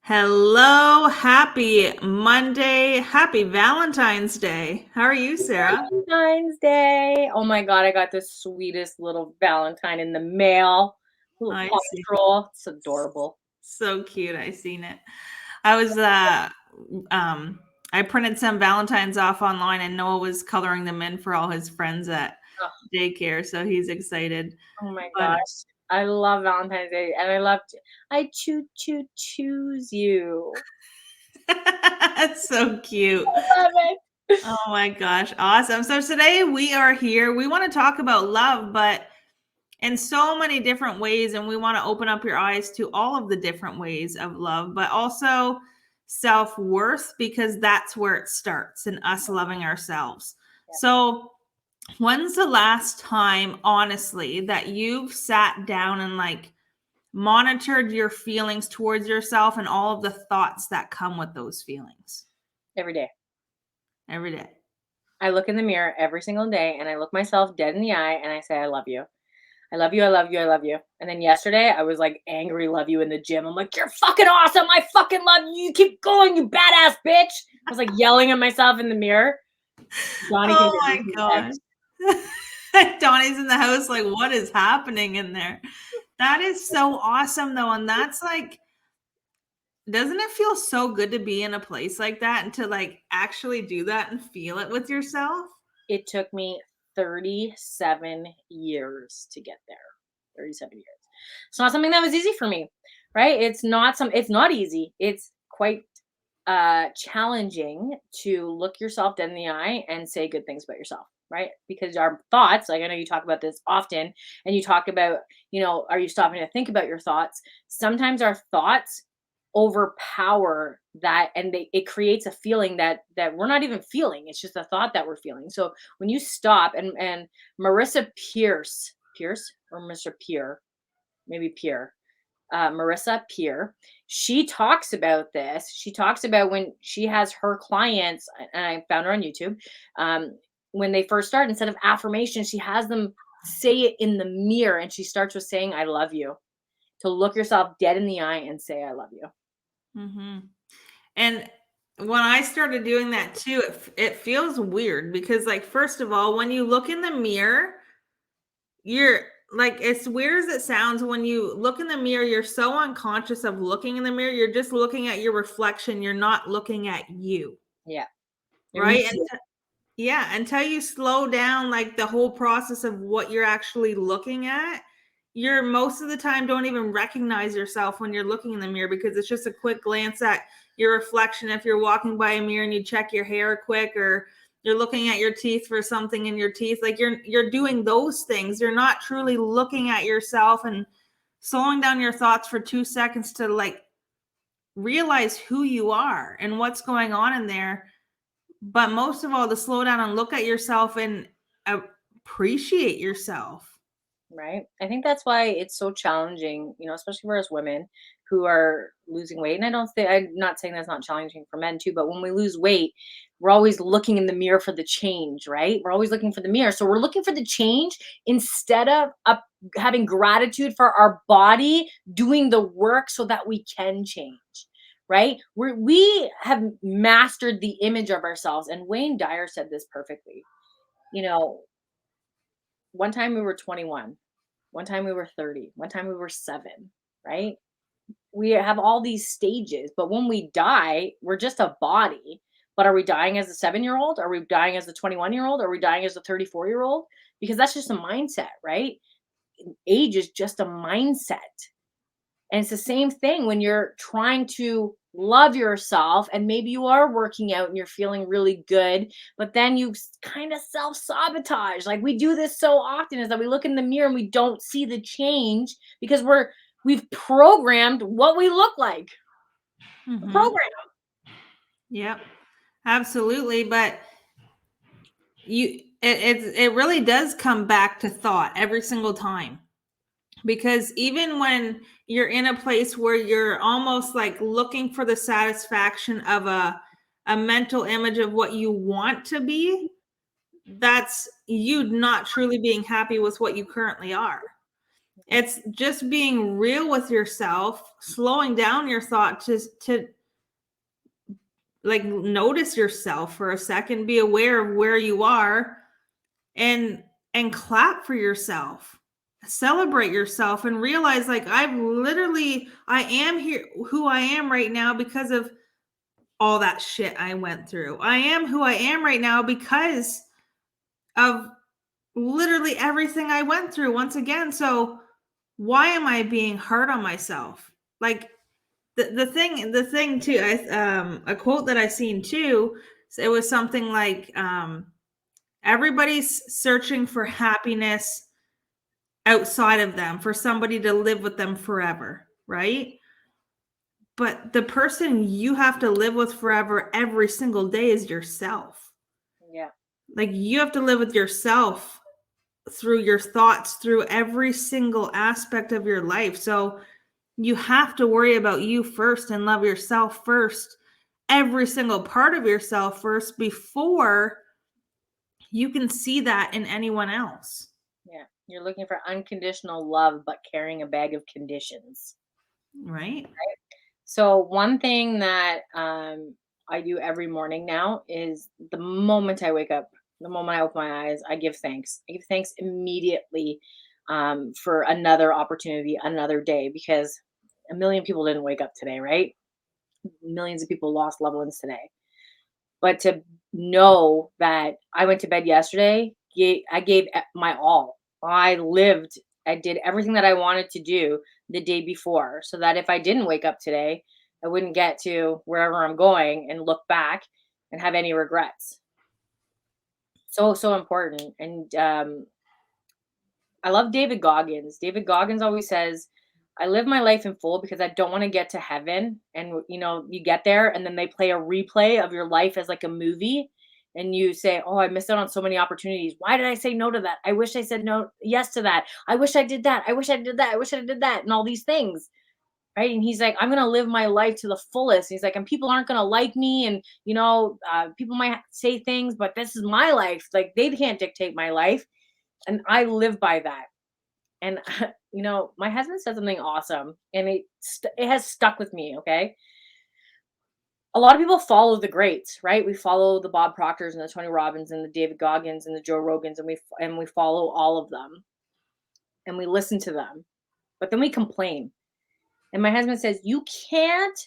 Hello, happy Monday, happy Valentine's Day. How are you, Sarah? Valentine's Day. Oh my God, I got the sweetest little Valentine in the mail. Little I paw see. stroll. It's adorable. So cute. I seen it. I was um I printed some Valentines off online and Noah was coloring them in for all his friends at Oh, daycare, so he's excited. oh my But gosh. I love Valentine's Day and I choose you. that's so cute. I love it. Oh my gosh, awesome. So today we are here. We want to talk about love, but in so many different ways, and we want to open up your eyes to all of the different ways of love, but also self-worth, because that's where it starts, in us loving ourselves. Yeah. So when's the last time, honestly, that you've sat down and like monitored your feelings towards yourself and all of the thoughts that come with those feelings? Every day. Every day. I look in the mirror every single day and I look myself dead in the eye and I say, I love you. I love you. I love you. I love you. And then yesterday I was like angry, love you in the gym. I'm like, you're fucking awesome. I fucking love you. You keep going, you badass bitch. I was like yelling at myself in the mirror. Donnie can Oh get my me some gosh. text. Donnie's in the house, like, what is happening in there? That is so awesome, though. And that's like, doesn't it feel so good to be in a place like that and to like actually do that and feel it with yourself? It took me 37 years to get there. 37 years. It's not something that was easy for me, right? It's not easy. It's quite challenging to look yourself dead in the eye and say good things about yourself, right? Because our thoughts, like I know you talk about this often, and you talk about, are you stopping to think about your thoughts? Sometimes our thoughts overpower that, and it creates a feeling that we're not even feeling. It's just a thought that we're feeling. So when you stop, and Marissa Pierce or Mr. Pierre, maybe Pierre, Marissa Peer, she talks about this. She talks about when she has her clients, and I found her on YouTube. When they first start, instead of affirmation, she has them say it in the mirror, and she starts with saying, I love you, to look yourself dead in the eye and say, I love you. Hmm. And when I started doing that too, it feels weird because, like, first of all, when you look in the mirror, you're like, as weird as it sounds, when you look in the mirror, you're so unconscious of looking in the mirror. You're just looking at your reflection. You're not looking at you, Yeah. You're right? muted. Yeah, until you slow down, like, the whole process of what you're actually looking at, you're most of the time don't even recognize yourself when you're looking in the mirror, because it's just a quick glance at your reflection. If you're walking by a mirror and you check your hair quick, or you're looking at your teeth for something in your teeth, like, you're doing those things. You're not truly looking at yourself and slowing down your thoughts for 2 seconds to, like, realize who you are and what's going on in there, but most of all, to slow down and look at yourself and appreciate yourself. Right. I think that's why it's so challenging, especially for us women who are losing weight. And I'm not saying that's not challenging for men too, but when we lose weight, we're always looking in the mirror for the change, right? We're always looking for the mirror. So we're looking for the change instead of having gratitude for our body doing the work so that we can change, right? We have mastered the image of ourselves. And Wayne Dyer said this perfectly. You know, one time we were 21, one time we were 30, one time we were 7, right? We have all these stages, but when we die, we're just a body. But are we dying as a 7-year-old? Are we dying as a 21-year-old? Are we dying as a 34-year-old? Because that's just a mindset, right? Age is just a mindset. And it's the same thing when you're trying to love yourself and maybe you are working out and you're feeling really good, but then you kind of self sabotage. Like we do this so often is that we look in the mirror and we don't see the change because we've programmed what we look like. The Mhm. program. Yep. Absolutely, but it really does come back to thought every single time. Because even when you're in a place where you're almost like looking for the satisfaction of a mental image of what you want to be, that's you not truly being happy with what you currently are. It's just being real with yourself, slowing down your thought to like notice yourself for a second, be aware of where you are, and clap for yourself. Celebrate yourself and realize like I am here who I am right now because of all that shit I went through. I am who I am right now because of literally everything I went through once again. So why am I being hard on myself? Like the thing too, a quote that I seen too, it was something like everybody's searching for happiness outside of them, for somebody to live with them forever, right? But the person you have to live with forever every single day is yourself. Yeah. Like you have to live with yourself through your thoughts, through every single aspect of your life. So you have to worry about you first and love yourself first, every single part of yourself first, before you can see that in anyone else. Yeah. You're looking for unconditional love, but carrying a bag of conditions. Right? So one thing that I do every morning now is the moment I wake up, the moment I open my eyes, I give thanks. I give thanks immediately for another opportunity, another day, because a million people didn't wake up today, right? Millions of people lost loved ones today. But to know that I went to bed yesterday, I gave my all. I lived, I did everything that I wanted to do the day before, so that if I didn't wake up today, I wouldn't get to wherever I'm going and look back and have any regrets. So, so important. And I love David Goggins. David Goggins always says, I live my life in full because I don't want to get to heaven. And, you get there and then they play a replay of your life as like a movie. And you say, oh, I missed out on so many opportunities. Why did I say no to that? I wish I said no, yes to that. I wish I did that. I wish I did that. I wish I did that. And all these things. Right. And he's like, I'm going to live my life to the fullest. He's like, and people aren't going to like me. And, people might say things, but this is my life. Like they can't dictate my life. And I live by that. And my husband said something awesome, and it has stuck with me. Okay, a lot of people follow the greats, right? We follow the Bob Proctors and the Tony Robbins and the David Goggins and the Joe Rogans, and we follow all of them, and we listen to them, but then we complain. And my husband says you can't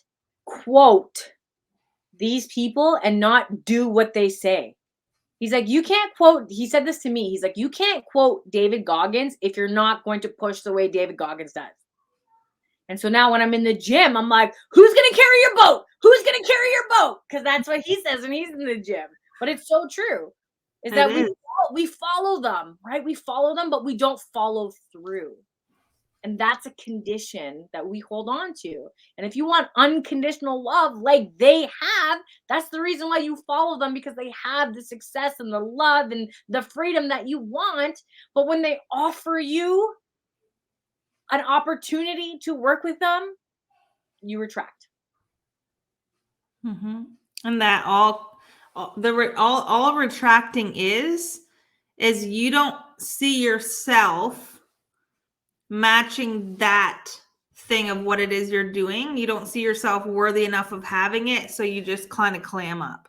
quote these people and not do what they say. He's like, you can't quote. He said this to me. He's like, you can't quote David Goggins if you're not going to push the way David Goggins does. And so now when I'm in the gym, I'm like, who's going to carry your boat? Who's going to carry your boat? Because that's what he says when he's in the gym. But it's so true. Is It that is. we follow them, right? We follow them, but we don't follow through. And that's a condition that we hold on to. And if you want unconditional love like they have, that's the reason why you follow them, because they have the success and the love and the freedom that you want. But when they offer you an opportunity to work with them, you retract. Mm-hmm. And that all retracting is you don't see yourself matching that thing of what it is you're doing. You don't see yourself worthy enough of having it, so you just kind of clam up.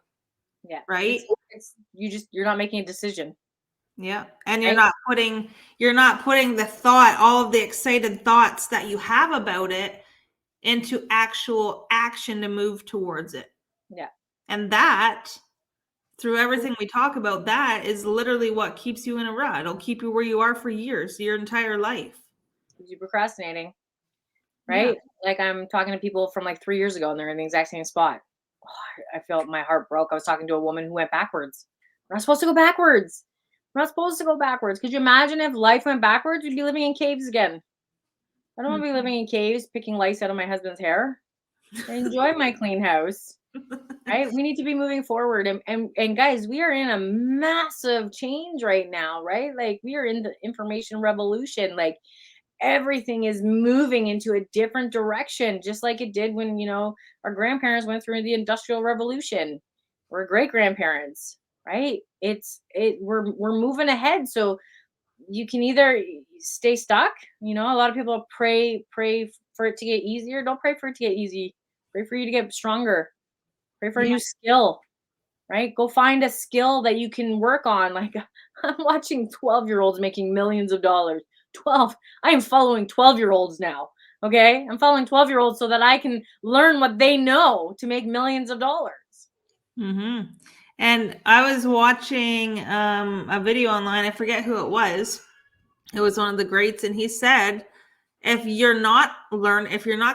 Yeah. Right? You're not making a decision. Yeah. And Right? you're not putting the thought, all of the excited thoughts that you have about it into actual action to move towards it. Yeah. And that, through everything we talk about, that is literally what keeps you in a rut. It'll keep you where you are for years, your entire life. You're procrastinating. Yeah. Right? Like I'm talking to people from like 3 years ago and they're in the exact same spot. Oh, I felt my heart broke. I was talking to a woman who went backwards. We're not supposed to go backwards. We're not supposed to go backwards. Could you imagine if life went backwards? We'd be living in caves again. I don't want to be living in caves, picking lice out of my husband's hair. I enjoy my clean house. Right? We need to be moving forward. And guys, we are in a massive change right now, right? Like we are in the information revolution. Like everything is moving into a different direction, just like it did when, our grandparents went through the industrial revolution. We're great grandparents, right? We're moving ahead. So you can either stay stuck. A lot of people pray for it to get easier. Don't pray for it to get easy. Pray for you to get stronger. Pray for a Yeah. new skill, right? Go find a skill that you can work on. Like, I'm watching 12-year-olds making millions of dollars. 12. I am following 12-year-olds now. Okay? I'm following 12-year-olds so that I can learn what they know to make millions of dollars. Mm-hmm. And I was watching a video online. I forget who it was. It was one of the greats, and he said, if you're not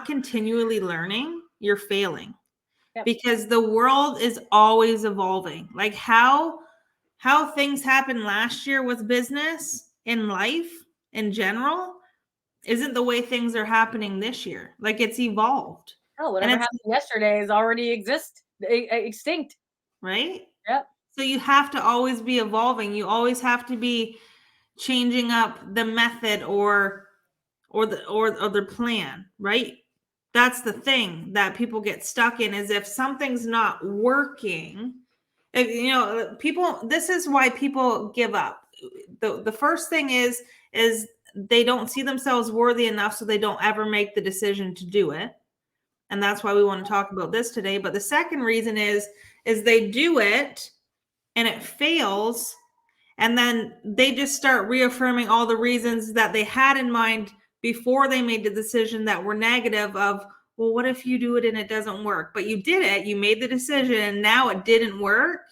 continually learning, you're failing. Yep. Because the world is always evolving. Like how things happened last year with business, in life in general, isn't the way things are happening this year. Like it's evolved. Oh, And whatever it's happened yesterday is already extinct. right. Yep. So you have to always be evolving. You always have to be changing up the method or the plan, right? That's the thing that people get stuck in, is if something's not working, people, this is why people give up. The first thing is they don't see themselves worthy enough, so they don't ever make the decision to do it. And that's why we want to talk about this today. But the second reason is they do it and it fails, and then they just start reaffirming all the reasons that they had in mind before they made the decision that were negative of, well, what if you do it and it doesn't work? But you did it, you made the decision, and now it didn't work.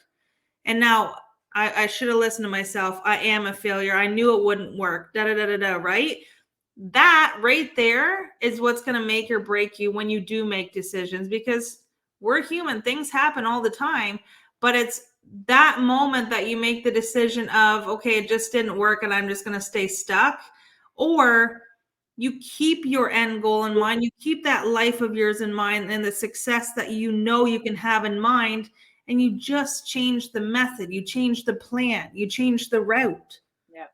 And now I should have listened to myself. I am a failure. I knew it wouldn't work. Da da da da da. Right? That right there is what's going to make or break you when you do make decisions, because we're human. Things happen all the time, but it's that moment that you make the decision of, okay, it just didn't work and I'm just going to stay stuck. Or you keep your end goal in mind, you keep that life of yours in mind and the success that you can have in mind, and you just change the method, you change the plan, you change the route. Yeah.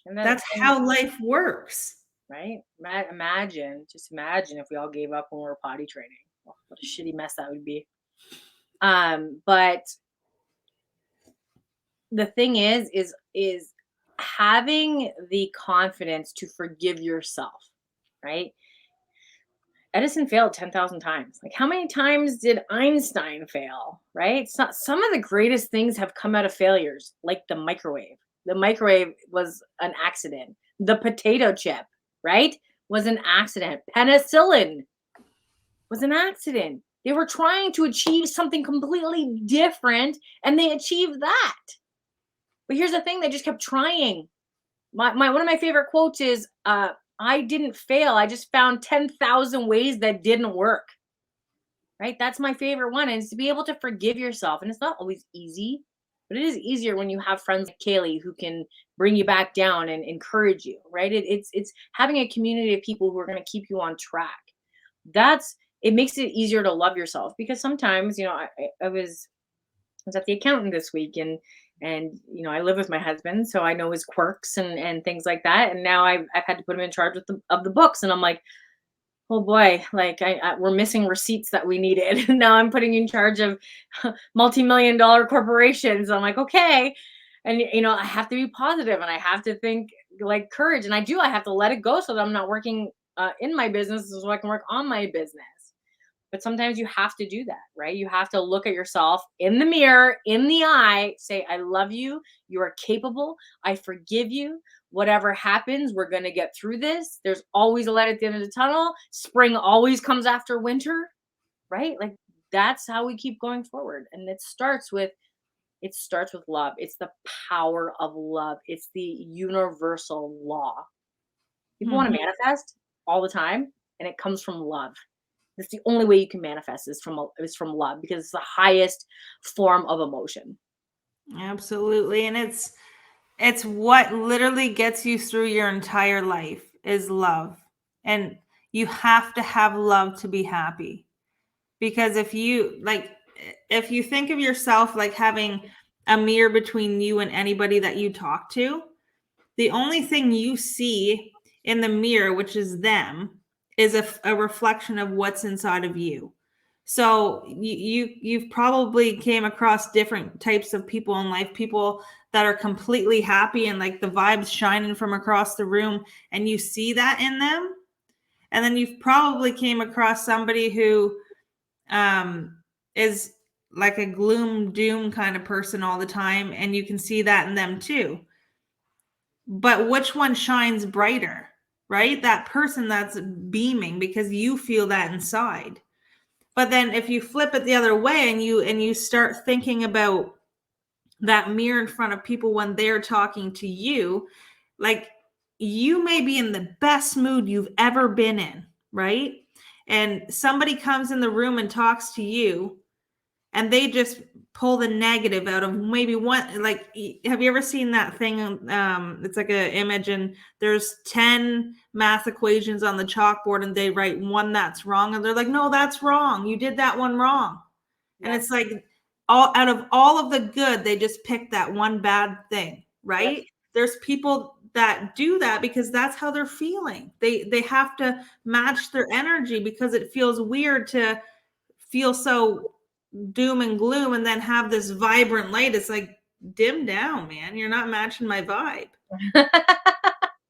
That's how life works. Right? Just imagine if we all gave up when we were potty training. Oh, what a shitty mess that would be. But the thing is having the confidence to forgive yourself, right? Edison failed 10,000 times. Like, how many times did Einstein fail, right? It's not, some of the greatest things have come out of failures, like the microwave. The microwave was an accident. The potato chip, right, was an accident. Penicillin was an accident. They were trying to achieve something completely different, and they achieved that. But here's the thing, they just kept trying. One of my favorite quotes is, I didn't fail. I just found 10,000 ways that didn't work. Right? That's my favorite one. And it's to be able to forgive yourself. And it's not always easy, but it is easier when you have friends like Kaily who can bring you back down and encourage you, right? It's having a community of people who are going to keep you on track. It makes it easier to love yourself, because sometimes, I was at the accountant this week, and I live with my husband, so I know his quirks and things like that. And now I've had to put him in charge of the books, and I'm like, oh boy, like we're missing receipts that we needed. Now I'm putting you in charge of multi-million-dollar corporations. I'm like, okay. And I have to be positive, and I have to think like courage, and I have to let it go so that I'm not working in my business, so I can work on my business. But sometimes you have to do that, right? You have to look at yourself in the mirror, in the eye, say, I love you. You are capable. I forgive you. Whatever happens, we're going to get through this. There's always a light at the end of the tunnel. Spring always comes after winter, right? Like, that's how we keep going forward. And it starts with love. It's the power of love. It's the universal law. People want to Mhm. manifest all the time, and it comes from love. That's the only way you can manifest is from love, because it's the highest form of emotion. Absolutely. And it's what literally gets you through your entire life is love. And you have to have love to be happy. Because if you think of yourself like having a mirror between you and anybody that you talk to, the only thing you see in the mirror, which is them, is a reflection of what's inside of you. So you've probably came across different types of people in life, people that are completely happy and like the vibes shining from across the room, and you see that in them. And then you've probably came across somebody who is like a gloom doom kind of person all the time, and you can see that in them too. But which one shines brighter, right? That person that's beaming because you feel that inside. But then if you flip it the other way and you start thinking about that mirror in front of people when they're talking to you, like you may be in the best mood you've ever been in, right? And somebody comes in the room and talks to you, and they just pull the negative out of maybe one. Like, have you ever seen that thing? It's like an image, and there's 10 math equations on the chalkboard, and they write one that's wrong, and they're like, no, that's wrong, you did that one wrong. And Yep. it's like, all out of all of the good, they just pick that one bad thing, Yep. right? There's people that do that because that's how they're feeling. They have to match their energy because it feels weird to feel so doom and gloom and then have this vibrant light. It's like, dim down, man, you're not matching my vibe.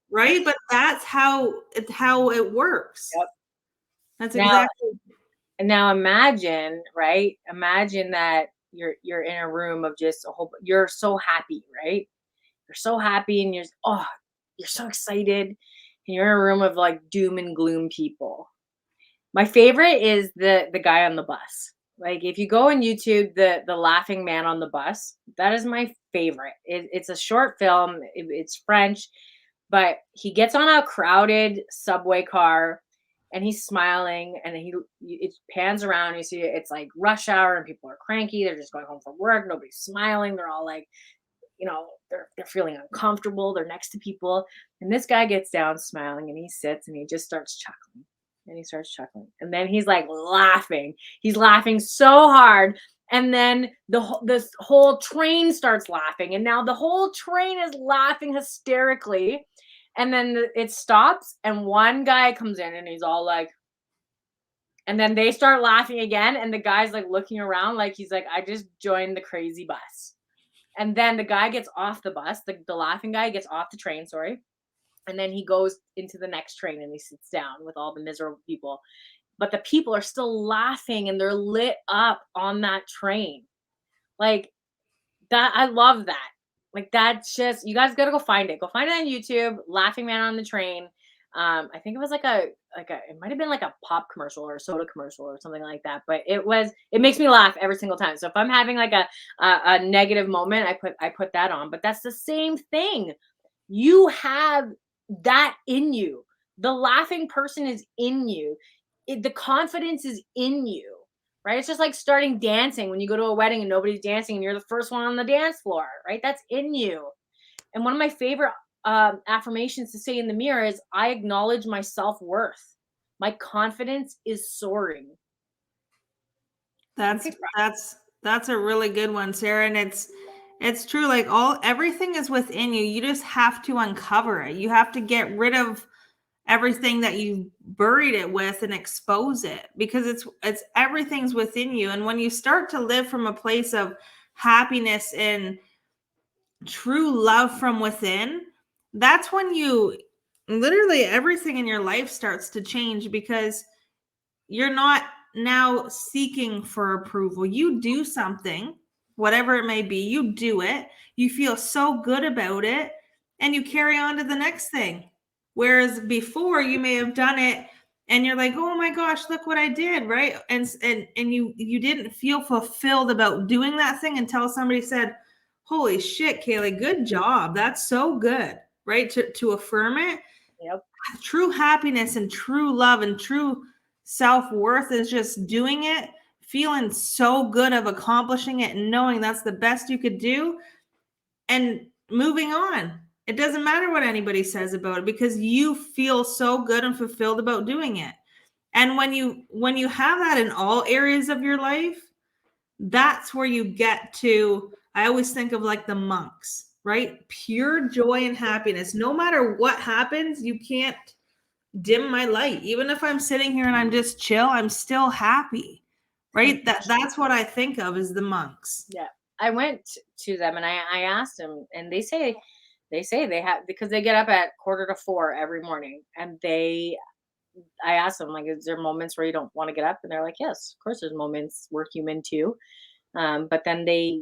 Right? But that's how it works. Yep. That's Now, exactly. now imagine, right? Imagine that you're in a room of just a whole. You're so happy, right? You're so happy, and you're so excited, and you're in a room of like doom and gloom people. My favorite is the guy on the bus. Like if you go on YouTube, the laughing man on the bus, that is my favorite. It's a short film. It's French, but he gets on a crowded subway car and he's smiling, and it pans around. You see it's like rush hour and people are cranky. They're just going home from work. Nobody's smiling. They're all like, they're feeling uncomfortable. They're next to people, and this guy gets down smiling, and he sits and he just starts chuckling, and he starts chuckling, and then he's like laughing. He's laughing so hard, and then this whole train starts laughing, and now the whole train is laughing hysterically, and then it stops, and one guy comes in, and he's all like, and then they start laughing again, and the guy's like looking around like he's like, I just joined the crazy bus. And then the guy gets off the bus, the laughing guy gets off the train, sorry. And then he goes into the next train and he sits down with all the miserable people. But the people are still laughing and they're lit up on that train. Like that, I love that. Like that's just, you guys gotta go find it. Go find it on YouTube, Laughing Man on the Train. I think it was it might have been like a pop commercial or a soda commercial or something like that. But it makes me laugh every single time. So if I'm having like a negative moment, I put that on. But that's the same thing. You have that in you. The laughing person is in you. The confidence is in you, right? It's just like starting dancing when you go to a wedding and nobody's dancing and you're the first one on the dance floor, right? That's in you. And one of my favorite affirmations to say in the mirror is, I acknowledge my self-worth. My confidence is soaring. That's Okay. that's a really good one, Sarah. And it's true. Like everything is within you. You just have to uncover it. You have to get rid of everything that you buried it with and expose it, because it's everything's within you. And when you start to live from a place of happiness and true love from within, that's when you literally everything in your life starts to change, because you're not now seeking for approval. You do something, whatever it may be, you do it, you feel so good about it, and you carry on to the next thing. Whereas before you may have done it and you're like, oh my gosh, look what I did, right? And you didn't feel fulfilled about doing that thing until somebody said, holy shit, Kaily, good job. That's so good, right? To affirm it. Yep. True happiness and true love and true self-worth is just doing it, feeling so good of accomplishing it and knowing that's the best you could do, and moving on. It doesn't matter what anybody says about it, because you feel so good and fulfilled about doing it. And when you have that in all areas of your life, that's where you get to, I always think of like the monks, right? Pure joy and happiness. No matter what happens, you can't dim my light. Even if I'm sitting here and I'm just chill, I'm still happy, right? Compassion. That's what I think of as the monks. Yeah. I went to them and I asked them, and they say they have, because they get up at 3:45 every morning, and I asked them, like, is there moments where you don't want to get up? And they're like, yes, of course there's moments, we're human too. But then they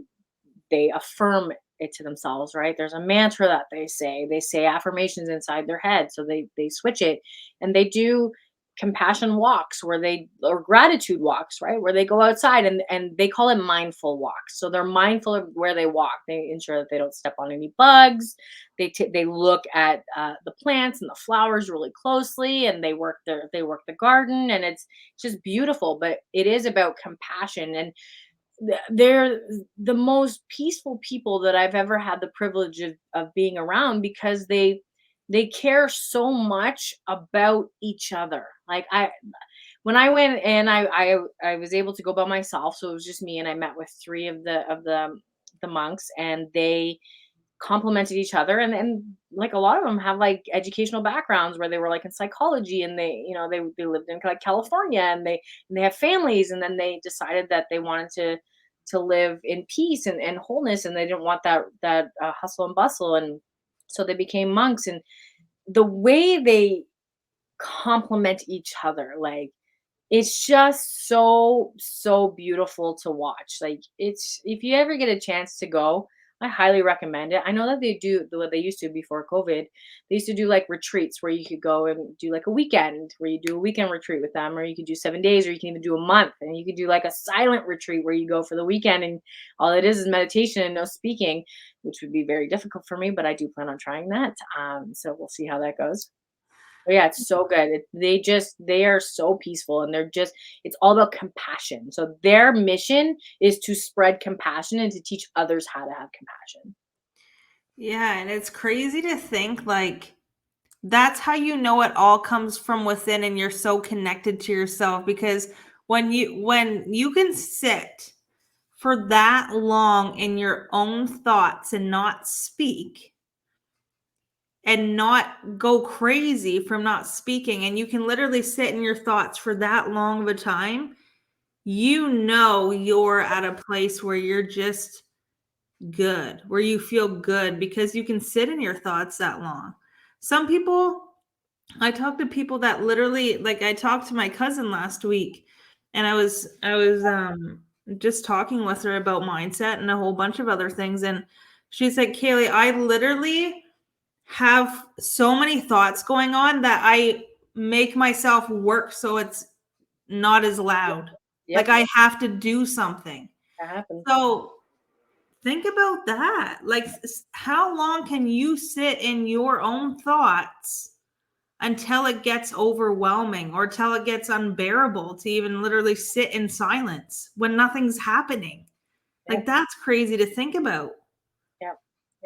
affirm it to themselves, right? There's a mantra that they say affirmations inside their head, so they switch it, and they do compassion walks where they, or gratitude walks, right, where they go outside, and they call it mindful walks. So they're mindful of where they walk. They ensure that they don't step on any bugs. They look at the plants and the flowers really closely, and they work the garden, and it's just beautiful. But it is about compassion, and they're the most peaceful people that I've ever had the privilege of being around, because they care so much about each other. Like, when I went, and I was able to go by myself, so it was just me, and I met with three of the monks, and they complemented each other, and like a lot of them have like educational backgrounds where they were like in psychology, and they lived in like California, and they have families, and then they decided that they wanted to live in peace and wholeness, and they didn't want that hustle and bustle, and so they became monks. And the way they complement each other, like, it's just so beautiful to watch. Like, it's, if you ever get a chance to go, I highly recommend it. I know that they do what they used to before COVID. They used to do like retreats where you could go and do like a weekend, where you do a weekend retreat with them, or you could do 7 days, or you can even do a month, and you could do like a silent retreat where you go for the weekend, and all it is meditation and no speaking, which would be very difficult for me, but I do plan on trying that. So we'll see how that goes. But yeah, it's so good. They are so peaceful, and it's all about compassion. So their mission is to spread compassion and to teach others how to have compassion. Yeah, and it's crazy to think like that's how you know it all comes from within and you're so connected to yourself, because when you can sit for that long in your own thoughts and not speak and not go crazy from not speaking, and you can literally sit in your thoughts for that long of a time, you know you're at a place where you're just good, where you feel good because you can sit in your thoughts that long. Some people, I talk to people that literally, like, I talked to my cousin last week, and I was just talking with her about mindset and a whole bunch of other things, and she said, Kaylee, I literally have so many thoughts going on that I make myself work so it's not as Yep, loud. Like, yep, I have to do something. that happens. So think about that. Like, how long can you sit in your own thoughts until it gets overwhelming or till it gets unbearable to even literally sit in silence when nothing's happening? Yep, Like, that's crazy to think about. yep.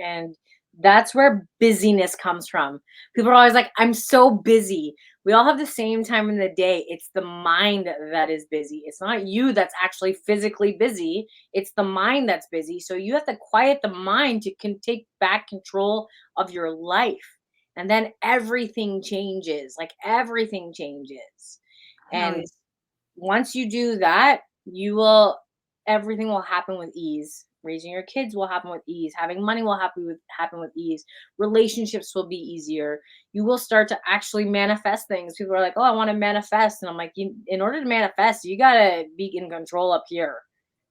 And that's where busyness comes from. People are always like, I'm so busy. We all have the same time in the day. It's the mind that is busy. It's not you that's actually physically busy. It's the mind that's busy. So you have to quiet the mind to can take back control of your life. And then everything changes. Like, everything changes. Hell yeah. And once you do that, you will everything will happen with ease. Raising your kids will happen with ease. Having money will happen with ease. Relationships will be easier. You will start to actually manifest things. People are like, "Oh, I want to manifest," and I'm like, in order to manifest, you gotta be in control up here,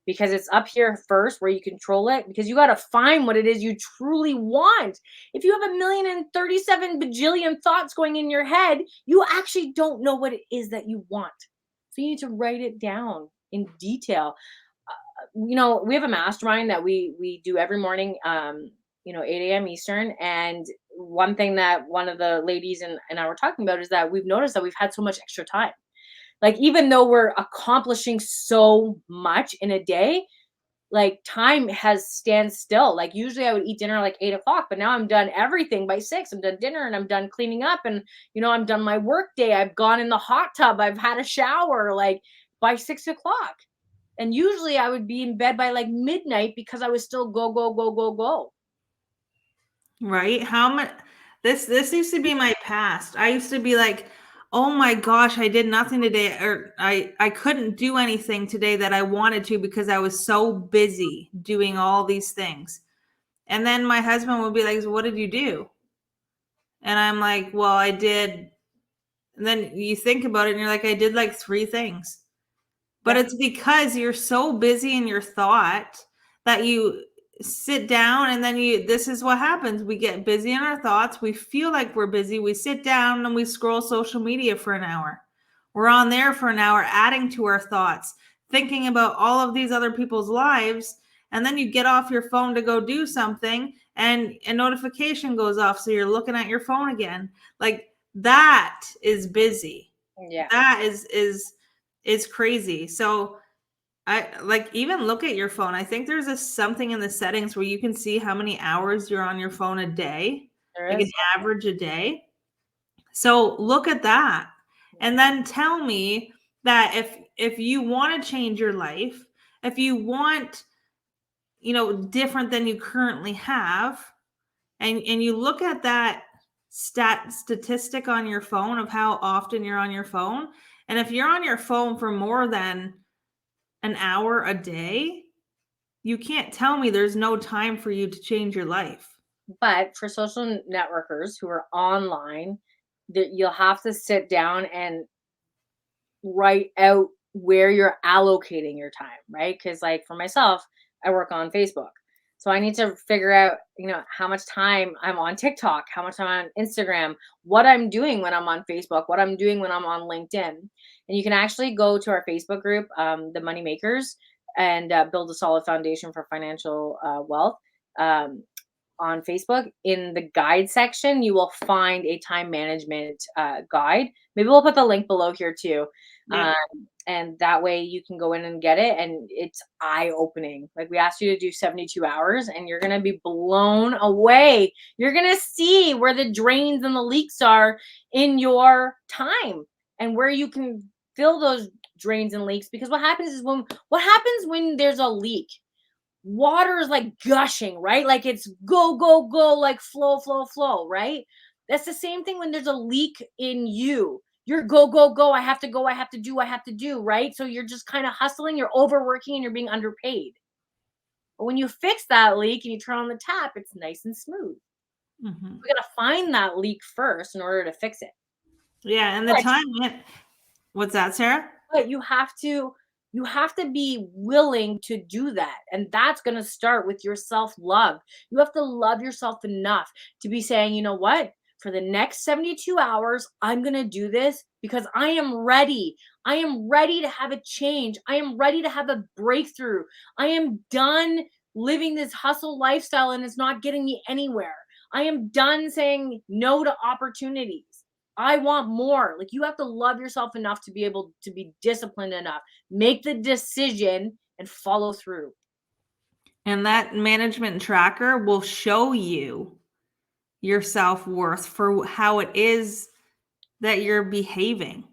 because it's up here first where you control it. Because you gotta find what it is you truly want. If you have 1,037 bajillion thoughts going in your head, you actually don't know what it is that you want. So you need to write it down in detail. We have a mastermind that we do every morning, 8 a.m. Eastern. And one thing that one of the ladies and I were talking about is that we've noticed that we've had so much extra time. Like, even though we're accomplishing so much in a day, like, time has stand still. Like, usually I would eat dinner like 8 o'clock, but now I'm done everything by 6. I'm done dinner, and I'm done cleaning up, and I'm done my work day. I've gone in the hot tub. I've had a shower, like, by 6 o'clock. And usually I would be in bed by like midnight because I was still go, go, go, go, go. Right? How much this used to be my past. I used to be like, oh my gosh, I did nothing today, or I couldn't do anything today that I wanted to because I was so busy doing all these things. And then my husband would be like, so what did you do? And I'm like, well, I did. And then you think about it and you're like, I did like 3 things. But Yeah. it's because you're so busy in your thought that you sit down, and then this is what happens. We get busy in our thoughts. We feel like we're busy. We sit down and we scroll social media for an hour. We're on there for an hour, adding to our thoughts, thinking about all of these other people's lives. And then you get off your phone to go do something, and a notification goes off. So you're looking at your phone again. Like, that is busy. Yeah. That is crazy. So I like, even look at your phone. I think there's something in the settings where you can see how many hours you're on your phone a day, There like an is. average a day. So look at that. And then tell me that if you want to change your life, if you want, different than you currently have, and you look at that statistic on your phone of how often you're on your phone, and if you're on your phone for more than an hour a day, you can't tell me there's no time for you to change your life. But for social networkers who are online, that you'll have to sit down and write out where you're allocating your time, right? Because, like, for myself, I work on Facebook. So I need to figure out, how much time I'm on TikTok, how much I'm on Instagram, what I'm doing when I'm on Facebook, what I'm doing when I'm on LinkedIn. And you can actually go to our Facebook group, the Money Makers, and build a solid foundation for financial wealth. Um, on Facebook, in the guide section, you will find a time management guide. Maybe we'll put the link below here too. Yeah. Um, and that way you can go in and get it. And it's eye opening. Like, we asked you to do 72 hours and you're going to be blown away. You're going to see where the drains and the leaks are in your time, and where you can fill those drains and leaks. Because what happens when there's a leak? Water is like gushing, right? Like, it's go, go, go, like flow, flow, flow, right? That's the same thing when there's a leak in you. You're go, go, go. I have to go. I have to do, right? So you're just kind of hustling, you're overworking, and you're being underpaid. But when you fix that leak and you turn on the tap, it's nice and smooth. Mhm. We got to find that leak first in order to fix it. Yeah, and the But time. What's that, Sarah? But you have to be willing to do that, and that's going to start with your self-love. You have to love yourself enough to be saying, you know what, for the next 72 hours I'm going to do this because I am ready. I am ready to have a change. I am ready to have a breakthrough. I am done living this hustle lifestyle and it's not getting me anywhere. I am done saying no to opportunities. I want more. Like, you have to love yourself enough to be able to be disciplined enough. Make the decision and follow through. And that management tracker will show you your self-worth for how it is that you're behaving.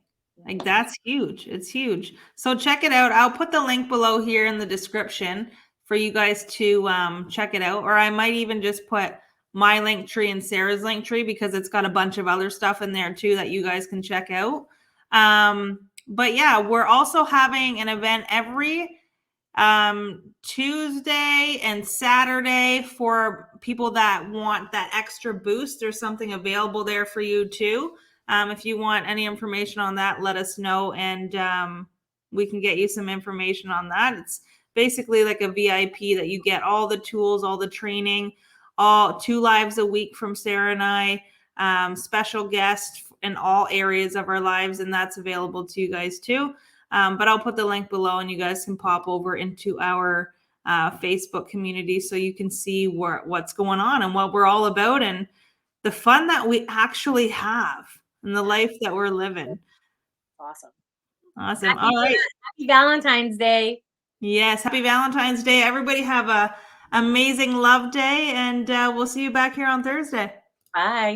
Like, that's huge. It's huge. So check it out. I'll put the link below here in the description for you guys to check it out. Or I might even just put my link tree and Sarah's link tree, because it's got a bunch of other stuff in there too that you guys can check out. But yeah, we're also having an event every Tuesday and Saturday for people that want that extra boost. There's something available there for you too. If you want any information on that, let us know, and we can get you some information on that. It's basically like a VIP that you get all the tools, all the training, all 2 lives a week from Sarah and I, special guests in all areas of our lives, and that's available to you guys too. But I'll put the link below, and you guys can pop over into our Facebook community so you can see what's going on and what we're all about, and the fun that we actually have and the life that we're living. Awesome. Awesome. All right. Happy Valentine's Day. Yes. Happy Valentine's Day. Everybody have a amazing love day, and we'll see you back here on Thursday. Bye.